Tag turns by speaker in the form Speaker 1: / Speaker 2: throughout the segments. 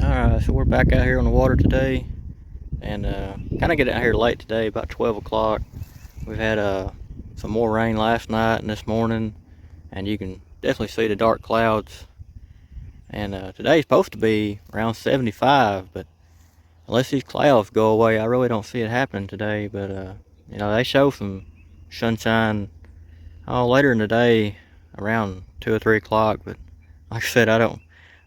Speaker 1: Alright, so we're back out here on the water today, and kind of get out here late today, about 12 o'clock. We've had some more rain last night and this morning, and you can definitely see the dark clouds. And today's supposed to be around 75, but unless these clouds go away, I really don't see it happening today. But you know, they show some sunshine later in the day, around 2 or 3 o'clock. But like I said, I don't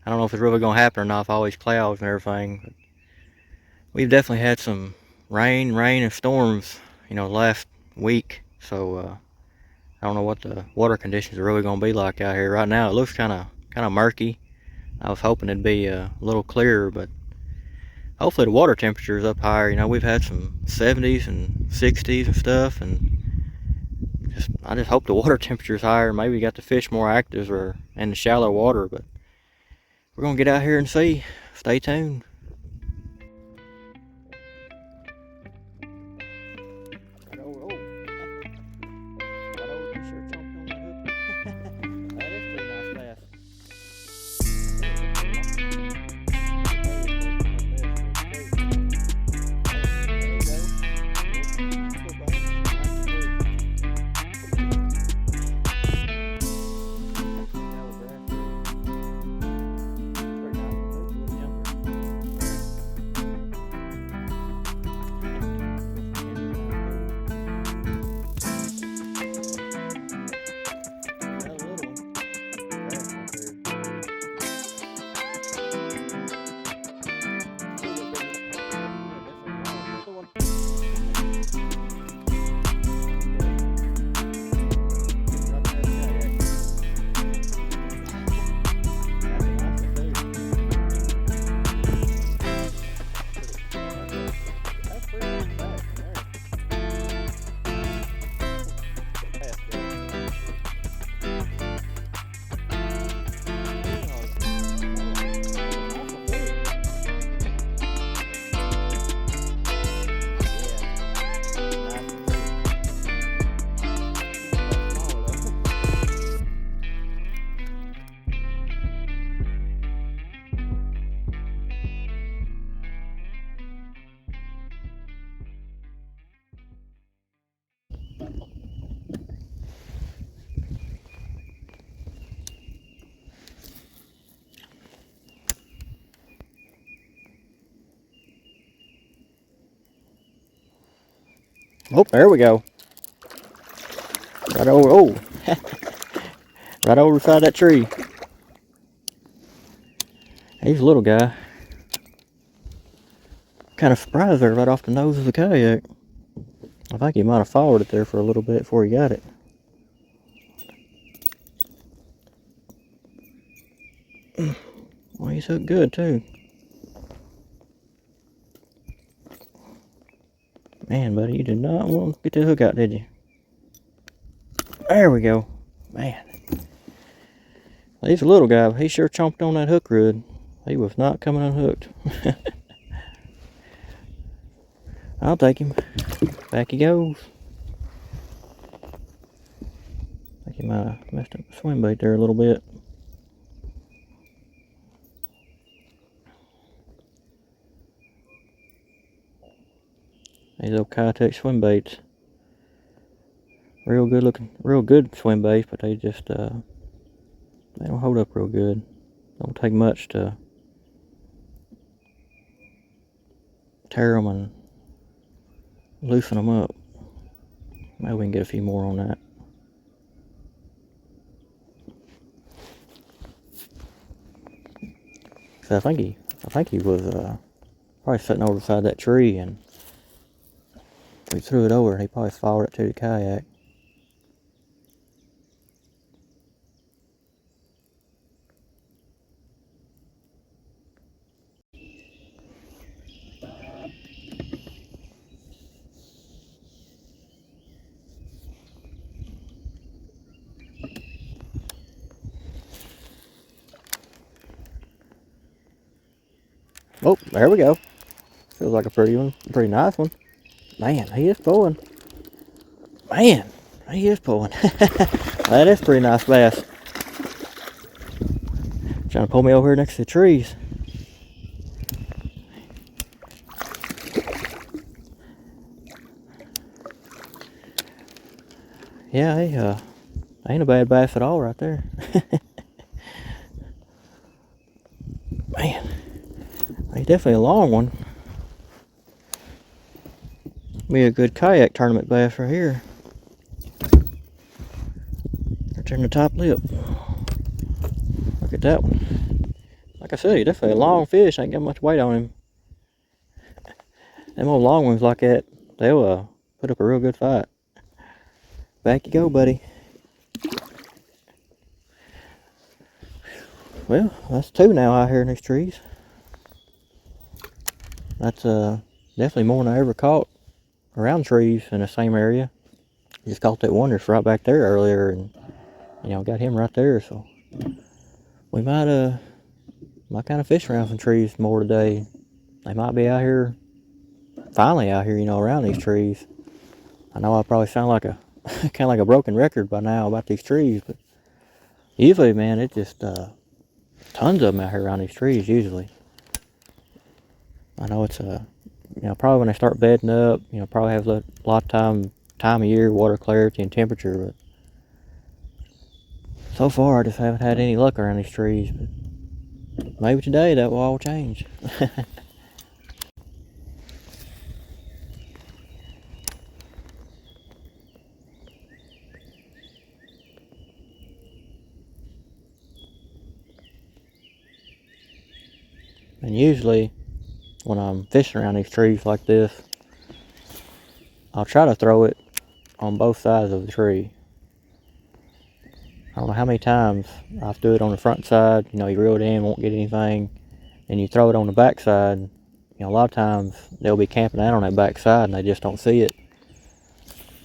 Speaker 1: know if it's really gonna happen or not with all these clouds and everything. But we've definitely had some rain and storms, you know, last week. So I don't know what the water conditions are really gonna be like out here right now. It looks kind of murky. I was hoping it'd be a little clearer, but hopefully the water temperature is up higher. You know, we've had some 70s and 60s and stuff, and I just hope the water temperature is higher. Maybe we got the fish more active or in the shallow water, but we're gonna get out here and see. Stay tuned. Oh, there we go. Right over, oh, right over beside that tree. He's a little guy. Kind of surprised there right off the nose of the kayak. I think he might have followed it there for a little bit before he got it. Well, he's hooked good too. Man, buddy, you did not want to get the hook out, did you? There we go. Man. He's a little guy, but he sure chomped on that hook rod. He was not coming unhooked. I'll take him. Back he goes. I think he might have messed up the swim bait there a little bit. These old kayak swim baits. Real good looking, real good swim baits, but they just, they don't hold up real good. Don't take much to tear them and loosen them up. Maybe we can get a few more on that. So I think he was probably sitting over beside that tree, and we threw it over and he probably followed it to the kayak. Oh, there we go. Feels like a pretty one, pretty nice one. Man, he is pulling. Man, he is pulling. That is a pretty nice bass. Trying to pull me over here next to the trees. Yeah, he ain't a bad bass at all right there. Man, he's definitely a long one. Be a good kayak tournament bass right here. Right there in the top lip. Look at that one. Like I said, he's definitely a long fish. Ain't got much weight on him. Them old long ones like that, they'll put up a real good fight. Back you go, buddy. Well, that's two now out here in these trees. That's definitely more than I ever caught around trees in the same area. Just caught that one that's right back there earlier, and you know, got him right there. So we might kind of fish around some trees more today. They might be out here, finally out here, you know, around these trees. I know I probably sound like a kind of like a broken record by now about these trees, but usually, man, it just tons of them out here around these trees. Usually, I know it's you know, probably when they start bedding up, you know, probably have a lot of time of year, water clarity and temperature. But so far, I just haven't had any luck around these trees. But maybe today that will all change. And usually, when I'm fishing around these trees like this, I'll try to throw it on both sides of the tree. I don't know how many times I've do it on the front side, you know, you reel it in, won't get anything, and you throw it on the back side. You know, a lot of times they'll be camping out on that back side and they just don't see it.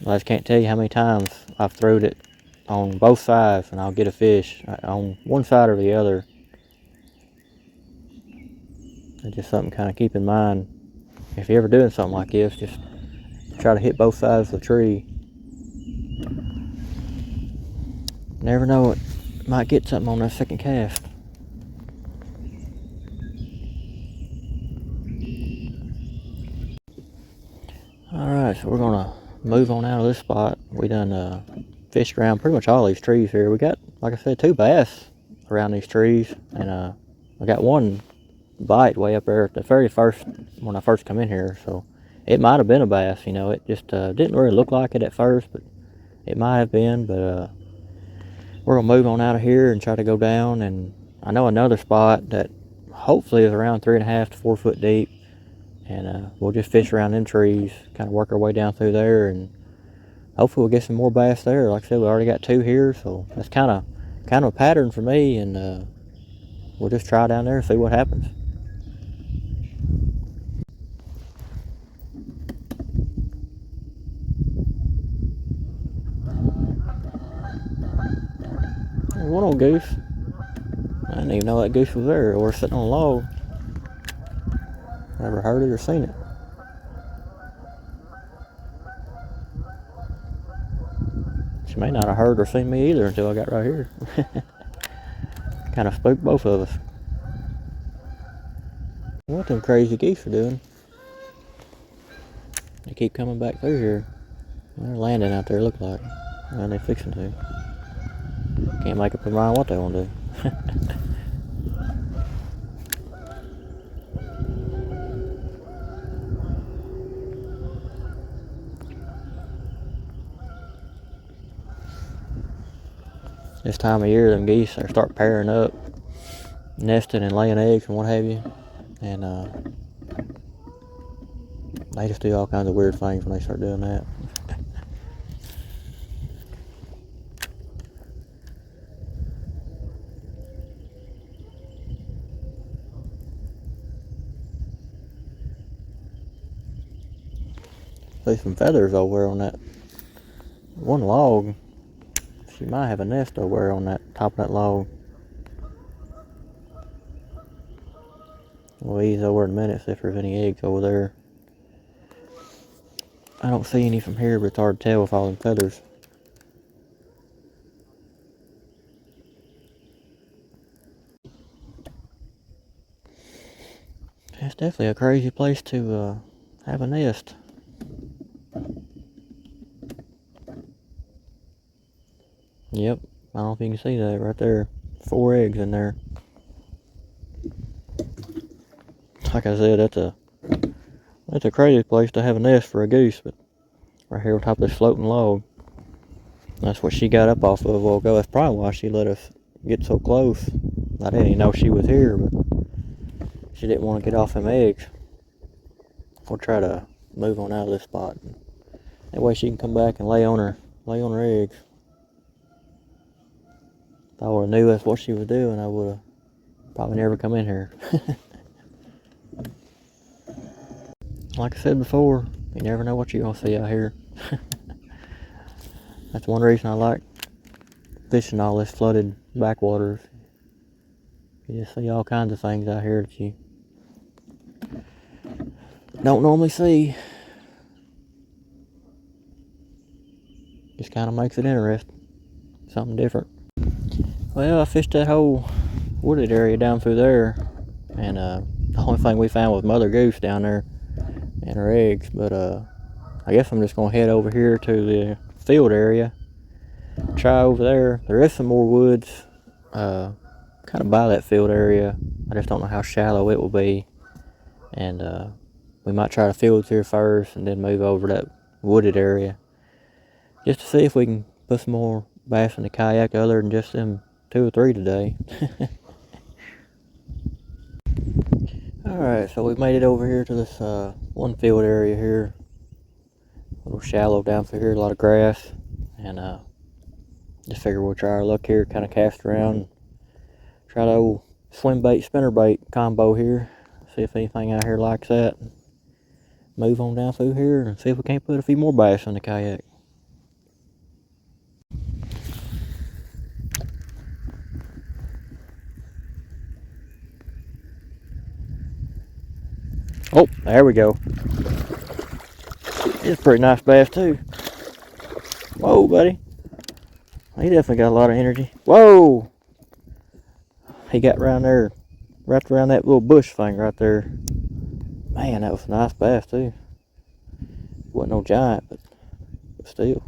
Speaker 1: I just can't tell you how many times I've thrown it on both sides and I'll get a fish on one side or the other. It's just something kind of keep in mind. If you're ever doing something like this, just try to hit both sides of the tree. Never know, it might get something on that second cast. Alright, so we're gonna move on out of this spot. We done fished around pretty much all these trees here. We got, like I said, two bass around these trees, and I got one bite way up there at the very first, when I first come in here. So it might have been a bass, you know, it just didn't really look like it at first, but it might have been. But we're gonna move on out of here and try to go down, and I know another spot that hopefully is around 3.5 to 4 foot deep, and we'll just fish around them trees, kind of work our way down through there, and hopefully we'll get some more bass there. Like I said, we already got two here, so that's kind of a pattern for me, and we'll just try down there and see what happens. There's one old goose. I didn't even know that goose was there or sitting on a log. Never heard it or seen it. She may not have heard or seen me either until I got right here. Kind of spooked both of us. What them crazy geese are doing? They keep coming back through here. They're landing out there, look like. And they're fixing to. Can't make up their mind what they want to do. This time of year, them geese they start pairing up, nesting and laying eggs and what have you, and they just do all kinds of weird things when they start doing that. See some feathers over there on that one log. She might have a nest over there on that top of that log. We'll ease over in a minute, see if there's any eggs over there. I don't see any from here, but it's hard to tell with all them feathers. It's definitely a crazy place to have a nest. Yep, I don't know if you can see that right there. 4 eggs in there. Like I said, that's a crazy place to have a nest for a goose, but right here on top of this floating log. That's what she got up off of a while ago. That's probably why she let us get so close. I didn't even know she was here, but she didn't want to get off them eggs. We'll try to move on out of this spot. That way she can come back and lay on her eggs. If I would have knew that's what she was doing, I would have probably never come in here. Like I said before, you never know what you're gonna see out here. That's one reason I like fishing all this flooded backwaters. You just see all kinds of things out here that you don't normally see. Just kind of makes it interesting. Something different. Well, I fished that whole wooded area down through there, and the only thing we found was mother goose down there and her eggs. But I guess I'm just gonna head over here to the field area. Try over there. There is some more woods kind of by that field area. I just don't know how shallow it will be, and we might try the fields here first and then move over that wooded area just to see if we can put some more bass in the kayak other than just them 2 or 3 today. Alright, so we made it over here to this one field area here. A little shallow down through here, a lot of grass, and just figure we'll try our luck here, kind of cast around, try the old swim bait, spinner bait combo here, see if anything out here likes that. Move on down through here and see if we can't put a few more bass in the kayak. Oh, there we go. It's a pretty nice bass too. Whoa, buddy. He definitely got a lot of energy. Whoa! He got around there, wrapped around that little bush thing right there. Man, that was a nice bass too. Wasn't no giant, but still.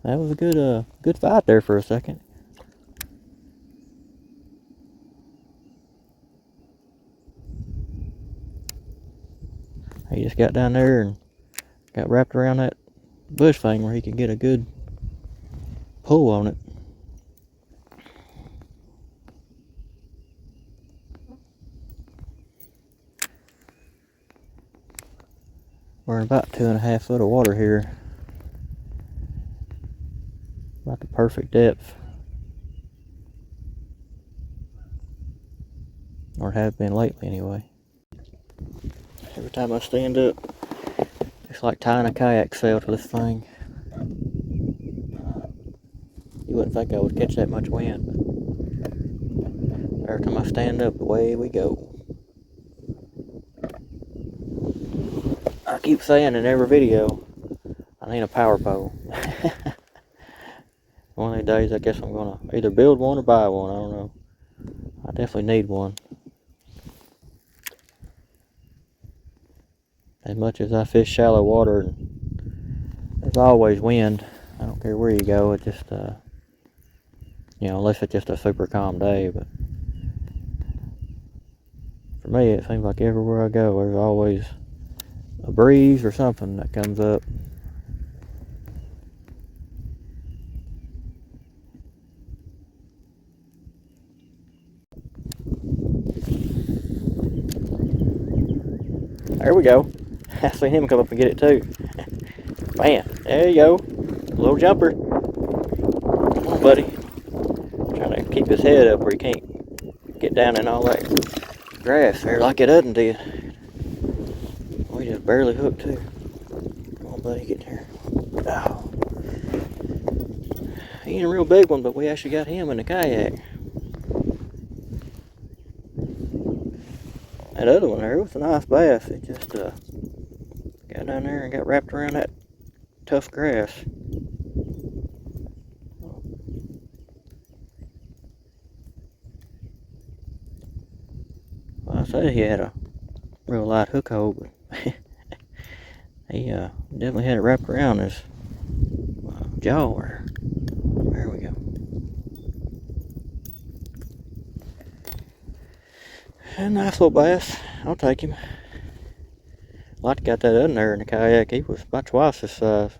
Speaker 1: That was a good fight there for a second. He just got down there and got wrapped around that bush thing where he could get a good pull on it. We're in about 2.5 foot of water here. About the perfect depth. Or have been lately anyway. Every time I stand up, it's like tying a kayak sail to this thing. You wouldn't think I would catch that much wind, but every time I stand up, away we go. I keep saying in every video, I need a power pole. One of these days, I guess I'm gonna either build one or buy one, I don't know. I definitely need one. As much as I fish shallow water, there's always wind. I don't care where you go, it just, you know, unless it's just a super calm day, but for me, it seems like everywhere I go, there's always a breeze or something that comes up. There we go. I seen him come up and get it too. Man, there you go. Little jumper. Come on, buddy. Trying to keep his head up where he can't get down in all that grass there like it doesn't do you. We just barely hooked too. Come on, buddy, get in here. Oh. He ain't a real big one, but we actually got him in the kayak. That other one there was a nice bass. It just got down there and got wrapped around that tough grass. Well, I said he had a real light hook hold, but He definitely had it wrapped around his jaw. There we go. A nice little bass. I'll take him. Like got that other there in the kayak. He was about twice this size.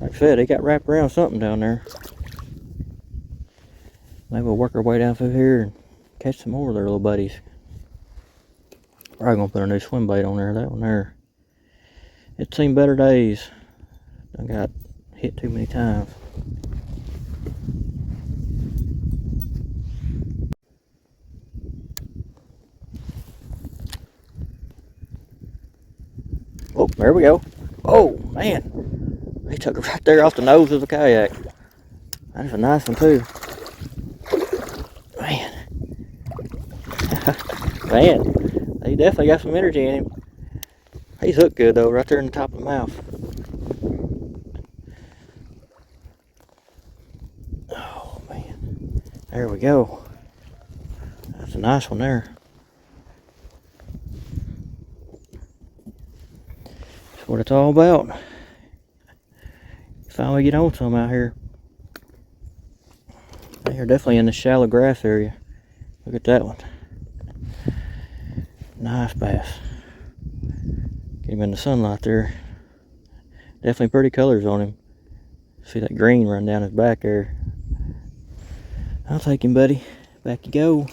Speaker 1: Like I said, he got wrapped around something down there. Maybe we'll work our way down through here and catch some more of their little buddies. Probably gonna put a new swim bait on there. That one there. It's seen better days. I got hit too many times. Oh, there we go. Oh, man. He took it right there off the nose of the kayak. That's a nice one, too. Man. Man. He definitely got some energy in him. He's hooked good, though, right there in the top of the mouth. Oh, man. There we go. That's a nice one there. That's what it's all about. Finally get on some out here. They're definitely in the shallow grass area. Look at that one. Nice bass. Get him in the sunlight there. Definitely pretty colors on him. See that green run down his back there. I'll take him, buddy. Back you go.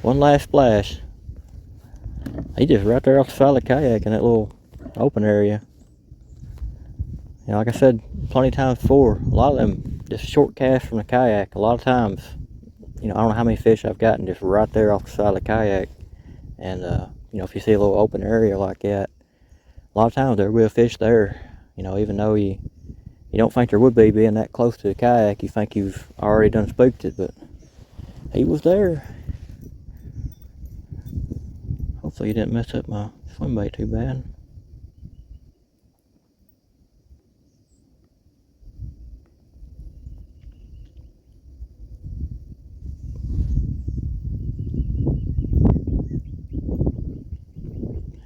Speaker 1: One last splash. He just right there off the side of the kayak in that little open area. You know, like I said plenty of times before, a lot of them just short cast from the kayak. A lot of times, you know, I don't know how many fish I've gotten just right there off the side of the kayak. And, you know, if you see a little open area like that, a lot of times there will be a fish there. You know, even though you don't think there would be being that close to the kayak, you think you've already done spooked it, but he was there. Hopefully you didn't mess up my swim bait too bad.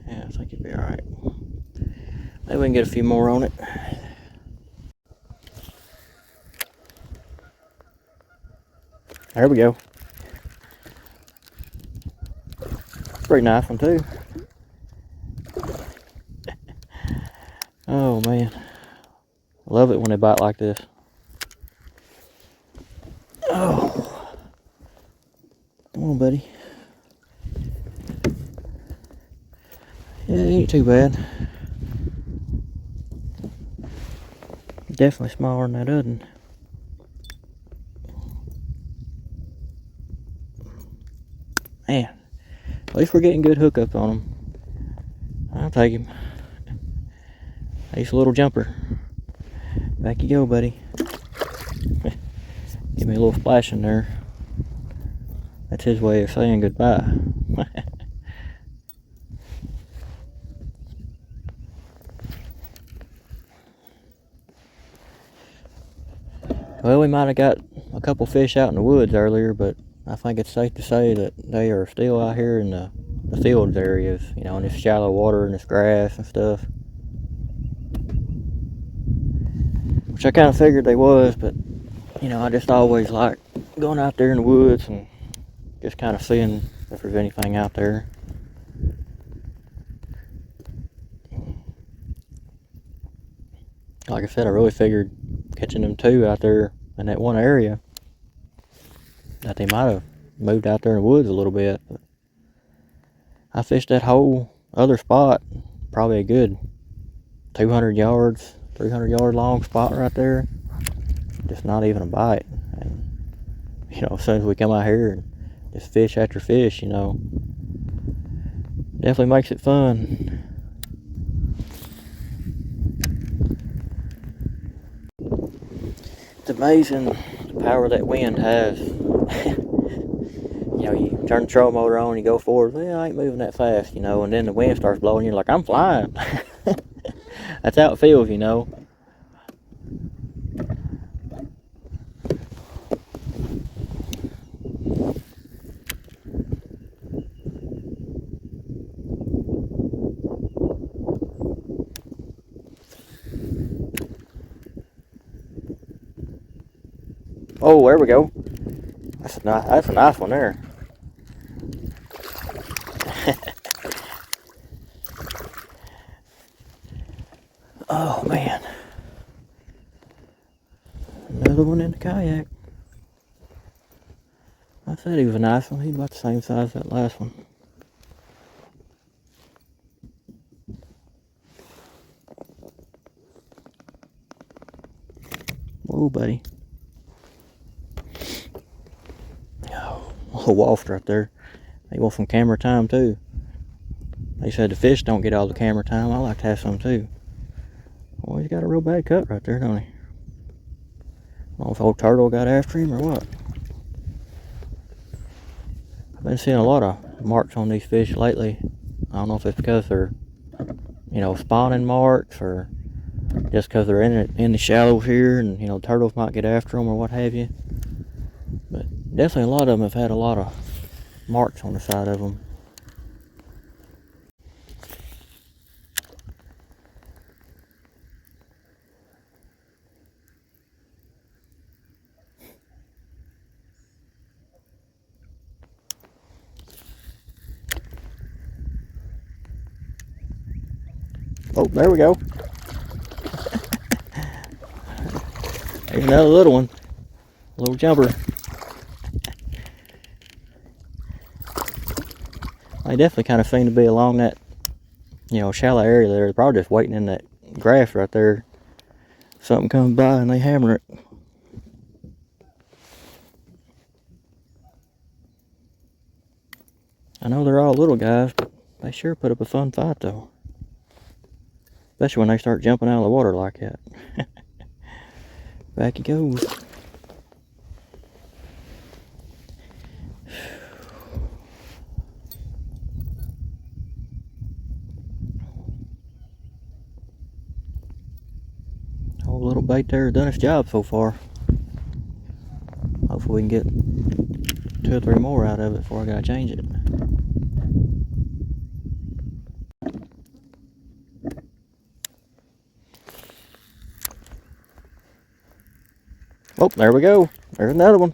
Speaker 1: Yeah, I think it'll be alright. Maybe we can get a few more on it. There we go. Pretty nice one too. Oh man, I love it when they bite like this. Oh, come on, buddy. Yeah, it ain't too bad. Definitely smaller than that other one. Man, at least we're getting good hookup on him. I'll take him. He's a little jumper. Back you go, buddy. Give me a little splash in there. That's his way of saying goodbye. Well, we might have got a couple fish out in the woods earlier, but I think it's safe to say that they are still out here in the fields areas, you know, in this shallow water and this grass and stuff. Which I kind of figured they was, but, you know, I just always like going out there in the woods and just kind of seeing if there's anything out there. Like I said, I really figured catching them two out there in that one area that they might have moved out there in the woods a little bit. But I fished that whole other spot, probably a good 200 yards, 300 yard long spot right there. Just not even a bite. And, you know, as soon as we come out here and just fish after fish, you know, definitely makes it fun. It's amazing the power that wind has. You know, you turn the trolling motor on, you go forward, well, I ain't moving that fast, you know, and then the wind starts blowing, you're like, I'm flying. That's how it feels, you know. Oh, there we go. That's a nice one there. Oh man. Another one in the kayak. I said he was a nice one. He's about the same size as that last one. Whoa, buddy. Oh, a waft right there. They want some camera time too. They said the fish don't get all the camera time. I like to have some too. Oh, he's got a real bad cut right there, don't he? I don't know if old turtle got after him or what. I've been seeing a lot of marks on these fish lately. I don't know if it's because they're, you know, spawning marks, or just because they're in the shallows here, and you know, turtles might get after them or what have you. But definitely a lot of them have had a lot of marks on the side of them. Oh, there we go. There's another little one. Little jumper. They definitely kind of seem to be along that, you know, shallow area there. They're probably just waiting in that grass right there. Something comes by and they hammer it. I know they're all little guys, but they sure put up a fun fight though. Especially when they start jumping out of the water like that. Back he goes. Old little bait there done its job so far. Hopefully we can get 2 or 3 more out of it before I gotta change it. Oh, there we go. There's another one.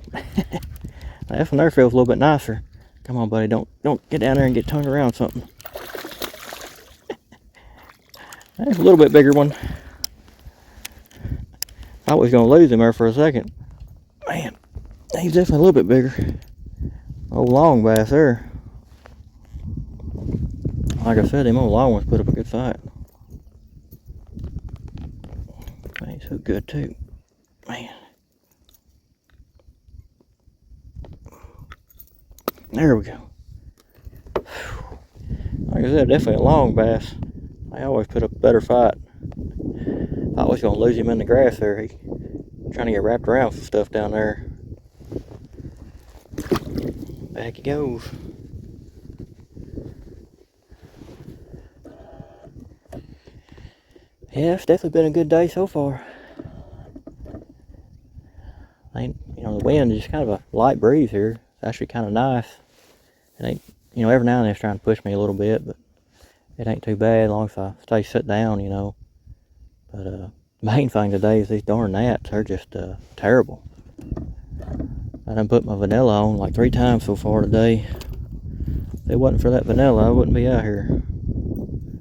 Speaker 1: That one there feels a little bit nicer. Come on, buddy. Don't get down there and get tongued around something. That's a little bit bigger one. I was gonna lose him there for a second. Man, he's definitely a little bit bigger. Old long bass there. Like I said, them old long ones put up a good fight. Man, he's so good too. Man. There we go. Like I said, definitely a long bass. They always put up a better fight. I was gonna lose him in the grass there. He trying to get wrapped around some stuff down there. Back he goes. Yeah, it's definitely been a good day so far. You know, the wind is just kind of a light breeze here. It's actually kind of nice. It ain't, you know, every now and then it's trying to push me a little bit, but it ain't too bad as long as I stay sit down, you know. But the main thing today is these darn gnats. They're just terrible. I done put my vanilla on like 3 times so far today. If it wasn't for that vanilla, I wouldn't be out here.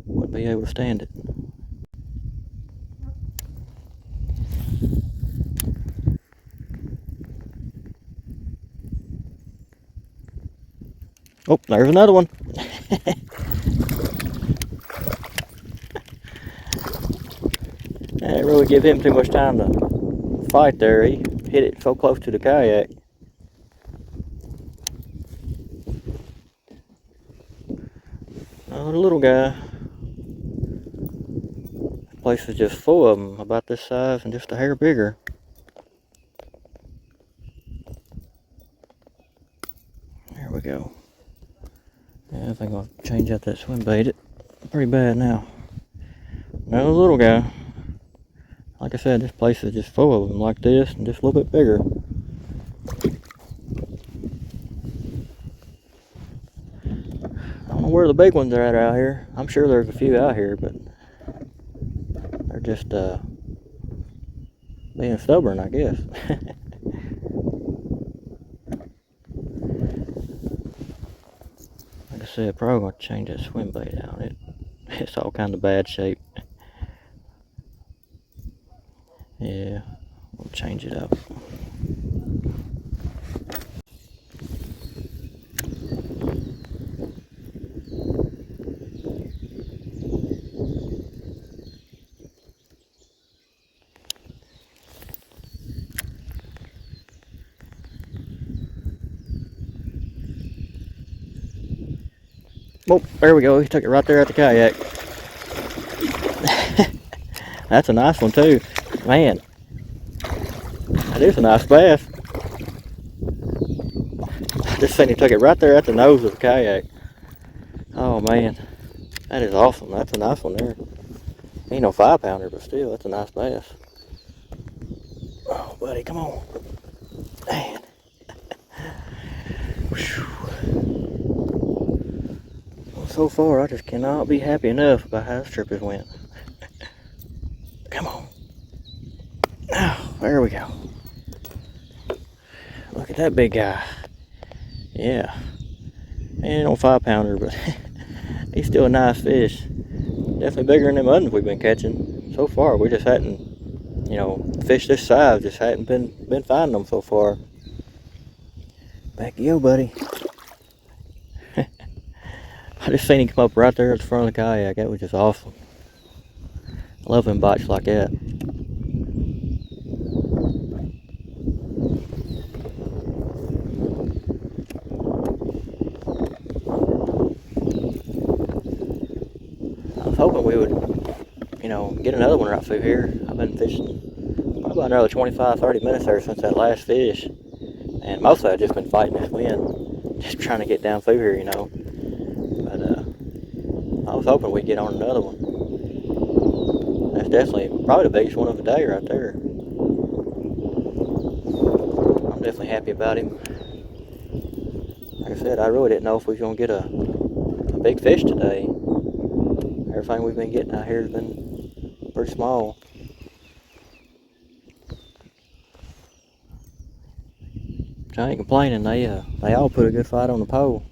Speaker 1: Wouldn't be able to stand it. Oh, there's another one. I didn't really give him too much time to fight there. He hit it so close to the kayak. Oh, the little guy. The place is just full of them, about this size and just a hair bigger. There we go. Yeah, I think I'll change out that swim bait. It's pretty bad now. Another little guy. Like I said, this place is just full of them like this and just a little bit bigger. I don't know where the big ones are at out here. I'm sure there's a few out here, but they're just being stubborn, I guess. said, probably going to change that swim bait out. It's all kind of bad shape. Yeah, we'll change it up. Oh, there we go. He took it right there at the kayak. That's a nice one too. Man, that is a nice bass. I just seen he took it right there at the nose of the kayak. Oh man, that is awesome. That's a nice one there. Ain't no 5-pounder, but still, that's a nice bass. Oh, buddy, come on. Man. Well, so far, I just cannot be happy enough about how this trip has went. Come on. Oh, there we go. Look at that big guy. Yeah. Ain't no 5-pounder, but he's still a nice fish. Definitely bigger than them others we've been catching. So far, we just hadn't, you know, fish this size, just hadn't been finding them so far. Back to you, buddy. I just seen him come up right there at the front of the kayak. That was just awesome. I love them bites like that. I was hoping we would, you know, get another one right through here. I've been fishing probably about another 25-30 minutes there since that last fish. And mostly I've just been fighting this wind. Just trying to get down through here, you know. But I was hoping we'd get on another one. That's definitely probably the biggest one of the day right there. I'm definitely happy about him. Like I said, I really didn't know if we was going to get a big fish today. Everything we've been getting out here has been pretty small. I ain't complaining. They all put a good fight on the pole.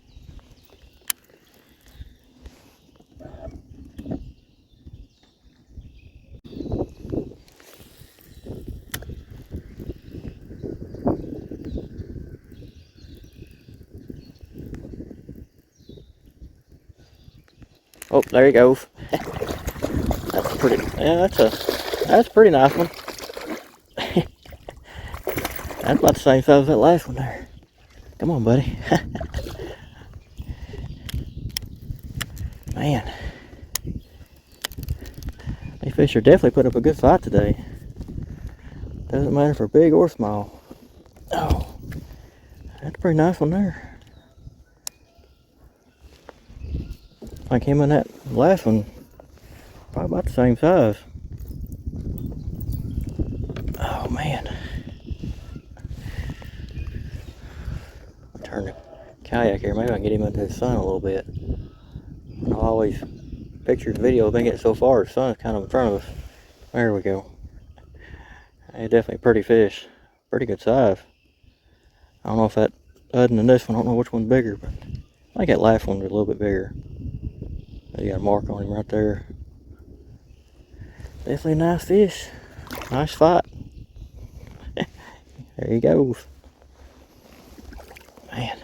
Speaker 1: Oh, there he goes. That's pretty. Yeah, that's a pretty nice one. That's about the same size as that last one there. Come on, buddy. Man, these fish are definitely put up a good fight today. Doesn't matter if they're big or small. Oh, that's a pretty nice one there. Like him and that last one, probably about the same size. Oh man. I'll turn the kayak here. Maybe I can get him into the sun a little bit. I always pictures and video have been getting so far, the sun is kind of in front of us. There we go. Hey, definitely a pretty fish. Pretty good size. I don't know if that, other than this one, I don't know which one's bigger, but I think that last one was a little bit bigger. You got a mark on him right there. Definitely a nice fish. Nice fight. There he goes. Man.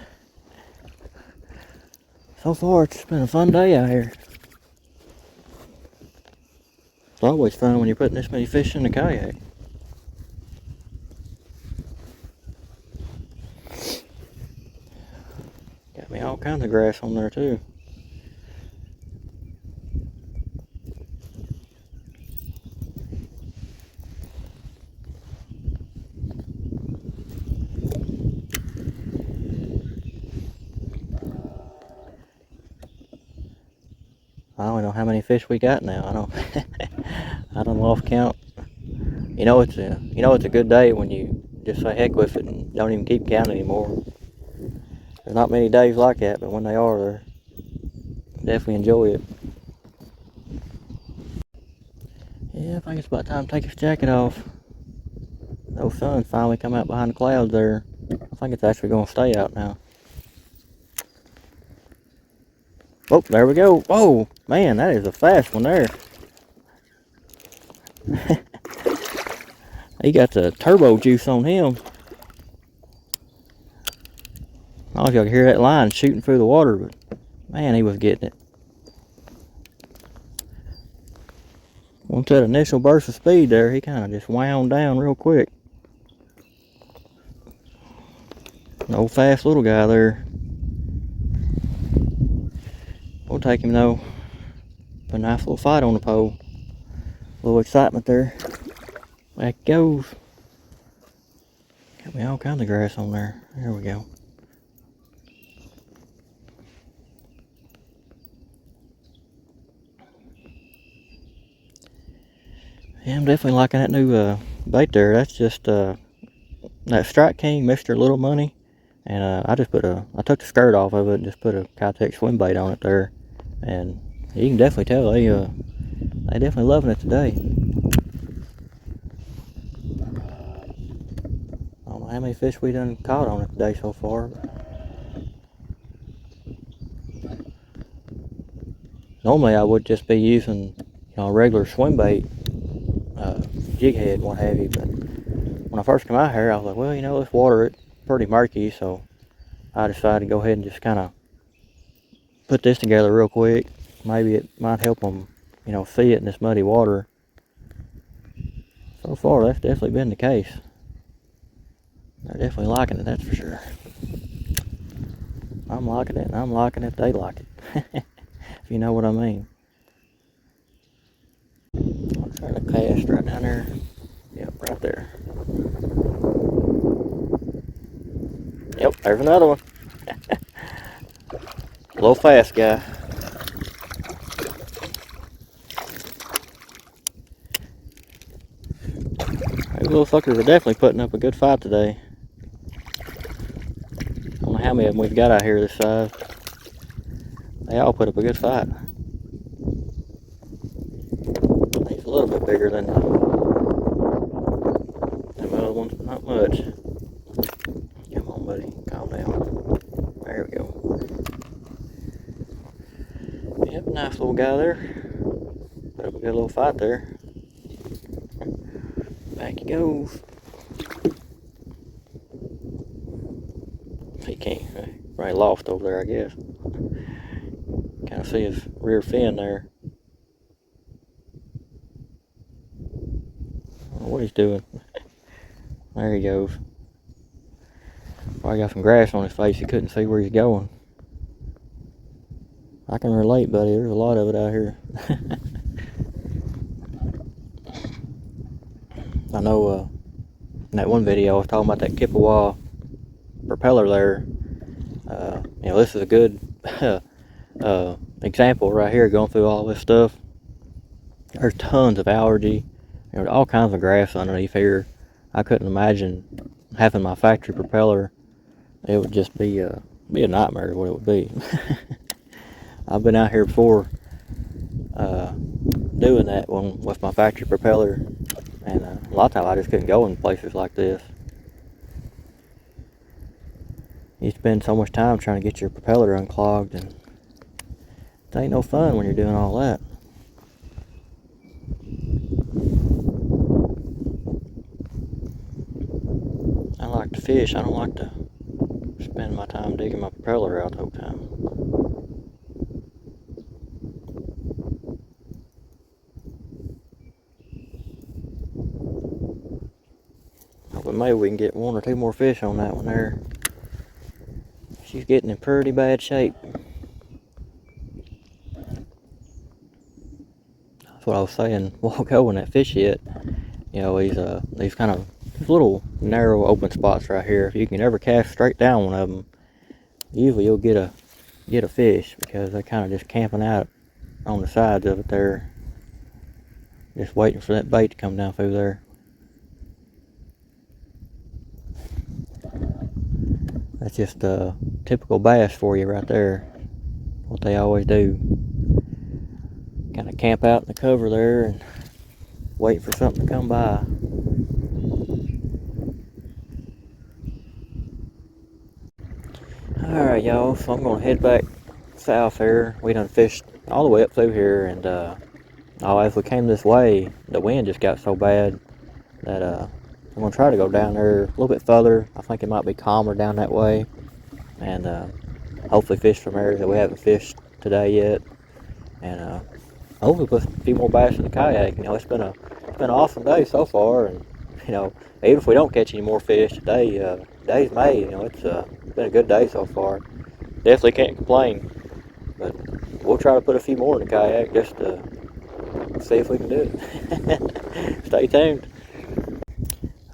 Speaker 1: So far, it's been a fun day out here. It's always fun when you're putting this many fish in the kayak. Got me all kinds of grass on there too. I don't know how many fish we got now. I don't lost count. You know it's a good day when you just say heck with it and don't even keep count anymore. There's not many days like that, but when they are, definitely enjoy it. Yeah, I think it's about time to take his jacket off. The sun's finally come out behind the clouds there. I think it's actually going to stay out now. Oh, there we go. Whoa, man, that is a fast one there. He got the turbo juice on him. I don't know if y'all can hear that line shooting through the water, but man, he was getting it. Once that initial burst of speed there, he kind of just wound down real quick. An old fast little guy there. We'll take him though. Put a nice little fight on the pole. A little excitement there. Back it goes. Got me all kinds of grass on there. There we go. Yeah, I'm definitely liking that new bait there. That's just that Strike King Mr. Little Money. And I took the skirt off of it and just put a kayak swim bait on it there. And you can definitely tell they definitely loving it today. I don't know how many fish we done caught on it today so far. Normally I would just be using, a regular swim bait, jig head and what have you, but when I first come out here I was like, well, this water it's pretty murky, so I decided to go ahead and just kind of put this together real quick. Maybe it might help them, see it in this muddy water. So far that's definitely been the case. They're definitely liking it, that's for sure. I'm liking it, and I'm liking it, they like it. If you know what I mean. I'll try to cast right down there. Yep, right there. Yep, there's another one. A little fast guy. These little fuckers are definitely putting up a good fight today. I don't know how many of them we've got out here this size. They all put up a good fight. He's a little bit bigger than them other ones, but not much. Come on, buddy. Calm down. There we go. Yep, nice little guy there. Put up a good little fight there. Back he goes. He can't. Right lost over there, I guess. Kind of see his rear fin there. I don't know what he's doing. There he goes. Probably got some grass on his face. He couldn't see where he's going. I can relate, buddy. There's a lot of it out here. I know in that one video I was talking about that Kippawa propeller there. This is a good example right here, going through all this stuff. There's tons of algae, all kinds of grass underneath here. I couldn't imagine having my factory propeller. It would just be a nightmare what it would be. I've been out here before doing that one with my factory propeller, and a lot of times I just couldn't go in places like this. You spend so much time trying to get your propeller unclogged, and it ain't no fun when you're doing all that. I like to fish. I don't like to spend my time digging my propeller out the whole time. Hoping maybe we can get one or two more fish on that one there. She's getting in pretty bad shape. That's what I was saying a while ago when that fish hit. These kind of little narrow open spots right here. If you can ever cast straight down one of them, usually you'll get a fish, because they're kind of just camping out on the sides of it there, just waiting for that bait to come down through there. That's just a typical bass for you right there. What they always do. Kind of camp out in the cover there and wait for something to come by. Alright, y'all, so I'm going to head back south here. We done fished all the way up through here, and as we came this way, the wind just got so bad that I'm gonna try to go down there a little bit further. I think it might be calmer down that way, and hopefully fish from areas that we haven't fished today yet, and hopefully put a few more bass in the kayak. You know, it's been an awesome day so far, and you know, even if we don't catch any more fish today, today's May. You know, it's been a good day so far. Definitely can't complain, but we'll try to put a few more in the kayak just to see if we can do it. Stay tuned.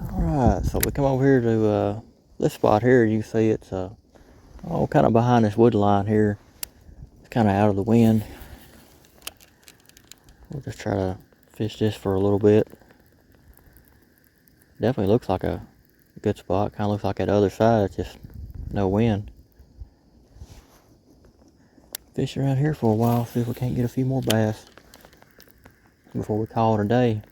Speaker 1: Alright, so we come over here to this spot here. You can see it's all kind of behind this wood line here. It's kind of out of the wind. We'll just try to fish this for a little bit. Definitely looks like a good spot. Kind of looks like that other side, it's just no wind. Fish around here for a while, see if we can't get a few more bass before we call it a day.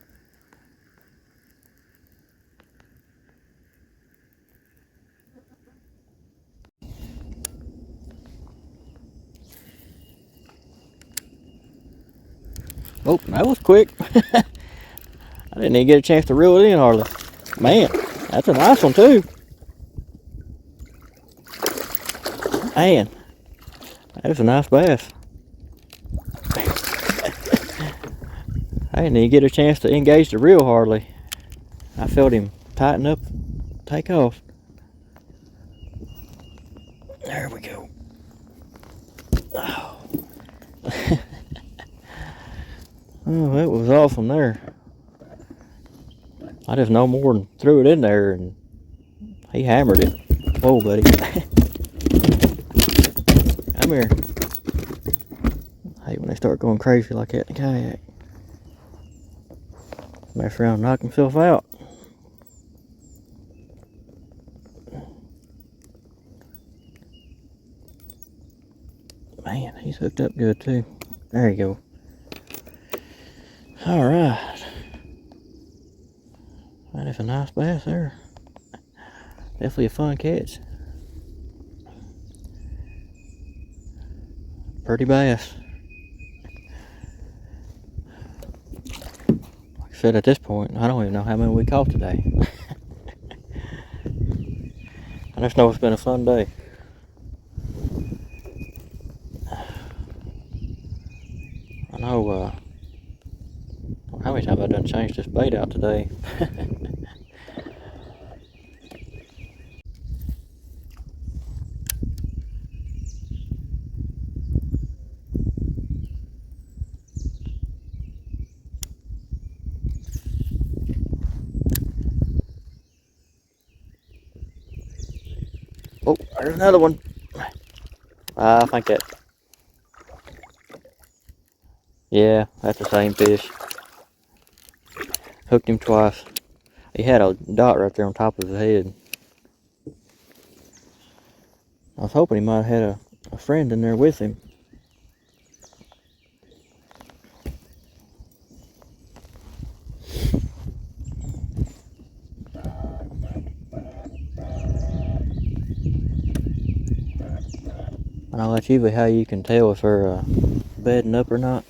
Speaker 1: Oh, that was quick. I didn't even get a chance to reel it in hardly. Man, that's a nice one too. Man, that was a nice bass. I didn't even get a chance to engage the reel hardly. I felt him tighten up, take off. There we go. Oh. Oh, that was awesome there. I just no more than threw it in there and he hammered it. Whoa, buddy. Come here. I hate when they start going crazy like that in the kayak. Mess around and knock himself out. Man, he's hooked up good too. There you go. Alright. That is a nice bass there. Definitely a fun catch. Pretty bass. Like I said, at this point, I don't even know how many we caught today. I just know it's been a fun day. I know, how many times I've done changed this bait out today. Oh, there's another one. I think that. Yeah, that's the same fish. Hooked him twice. He had a dot right there on top of his head. I was hoping he might have had a friend in there with him. I know that's usually how you can tell if they're bedding up or not.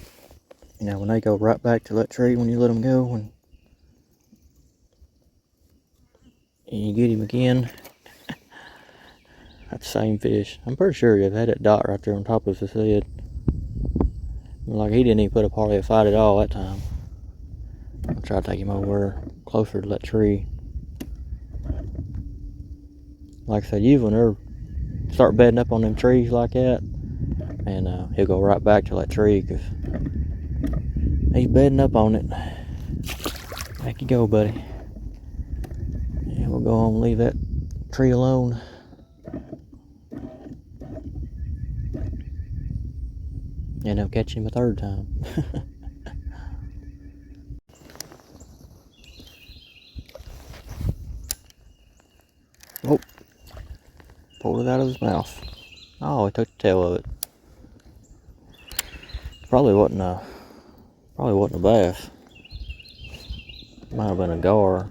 Speaker 1: You know, when they go right back to that tree when you let them go, and you get him again. That's the same fish. I'm pretty sure he had that dot right there on top of his head. Like he didn't even put up hardly a fight at all that time. I'll try to take him over closer to that tree. Like I said, usually when they start bedding up on them trees like that, and he'll go right back to that tree because he's bedding up on it. Back you go, buddy. Yeah, we'll go home and leave that tree alone. And I'll catch him a third time. Oh, pulled it out of his mouth. Oh, he took the tail of it. Probably wasn't a bass. Might have been a gar.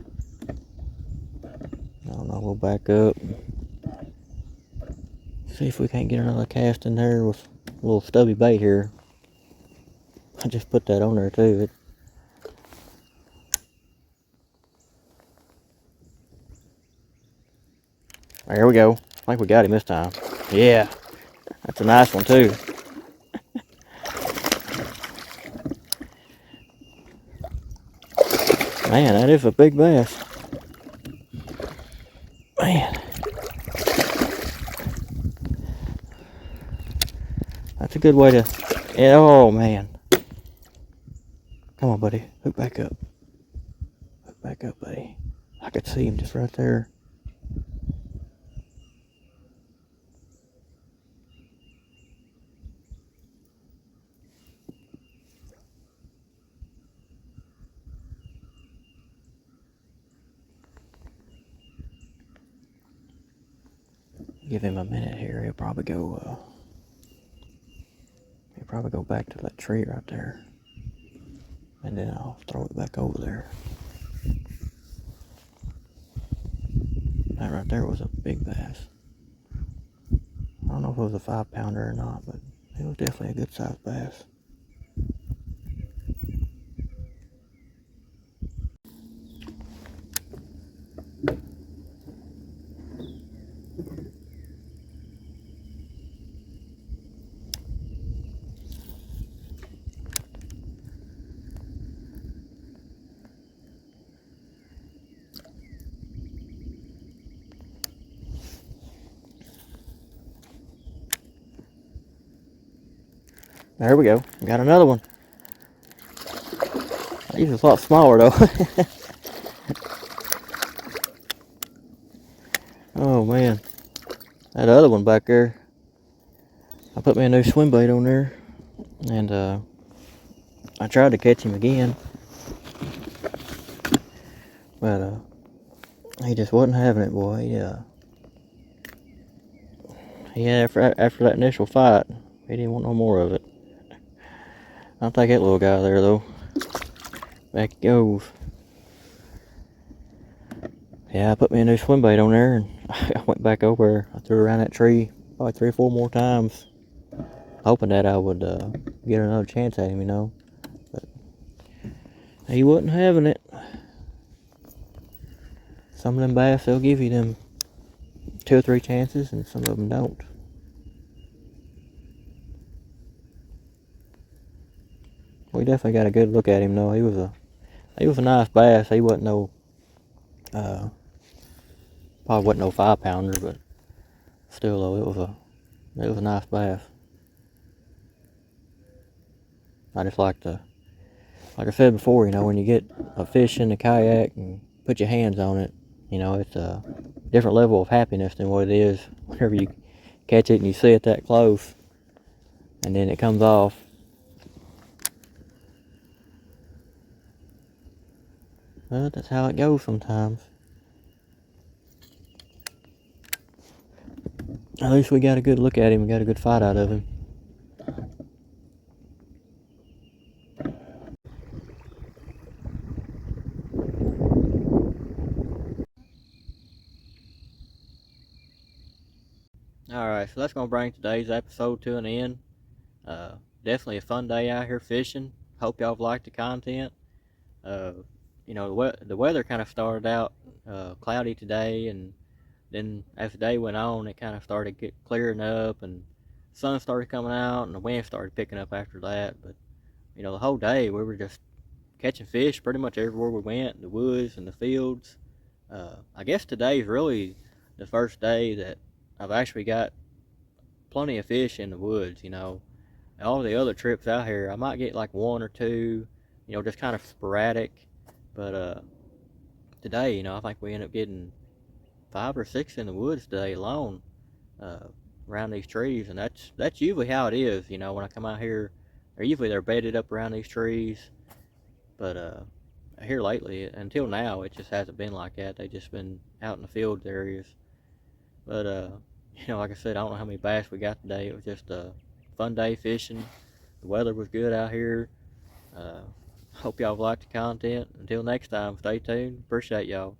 Speaker 1: I don't know. We'll back up. See if we can't get another cast in there with little stubby bait here. I just put that on there too. There we go. I think we got him this time. Yeah, that's a nice one too. Man, that is a big bass. Man. That's a good way to... Yeah, oh, man. Come on, buddy. Hook back up. Hook back up, buddy. I could see him just right there. Give him a minute here. He'll probably go back to that tree right there. And then I'll throw it back over there. That right there was a big bass. I don't know if it was a 5-pounder or not, but it was definitely a good sized bass. There we go. Got another one. These are a lot smaller though. Oh man. That other one back there. I put me a new swim bait on there. And I tried to catch him again. But he just wasn't having it, boy. Yeah, after that initial fight, he didn't want no more of it. I'll take that little guy there though. Back he goes. Yeah, I put me a new swim bait on there and I went back over. I threw around that tree probably 3 or 4 more times, hoping that I would get another chance at him, you know. But he wasn't having it. Some of them bass, they'll give you them 2 or 3 chances, and some of them don't. We definitely got a good look at him though. He was a nice bass. He wasn't no probably wasn't no 5-pounder, but still though, it was a nice bass. I just like I said before, you know, when you get a fish in the kayak and put your hands on it, you know, it's a different level of happiness than what it is whenever you catch it and you see it that close and then it comes off. But that's how it goes sometimes. At least we got a good look at him. We got a good fight out of him. Alright, so that's going to bring today's episode to an end. Definitely a fun day out here fishing. Hope y'all have liked the content. You know, the weather kind of started out cloudy today, and then as the day went on, it kind of started clearing up, and the sun started coming out, and the wind started picking up after that. But, you know, the whole day we were just catching fish pretty much everywhere we went, the woods and the fields. I guess today is really the first day that I've actually got plenty of fish in the woods, you know. All the other trips out here, I might get like 1 or 2, you know, just kind of sporadic. But today, you know, I think we end up getting 5 or 6 in the woods today alone, around these trees, and that's usually how it is. You know, when I come out here, they're bedded up around these trees. But here lately, until now, it just hasn't been like that. They've just been out in the field areas. But you know, like I said, I don't know how many bass we got today. It was just a fun day fishing. The weather was good out here. Hope y'all liked the content. Until next time, stay tuned. Appreciate y'all.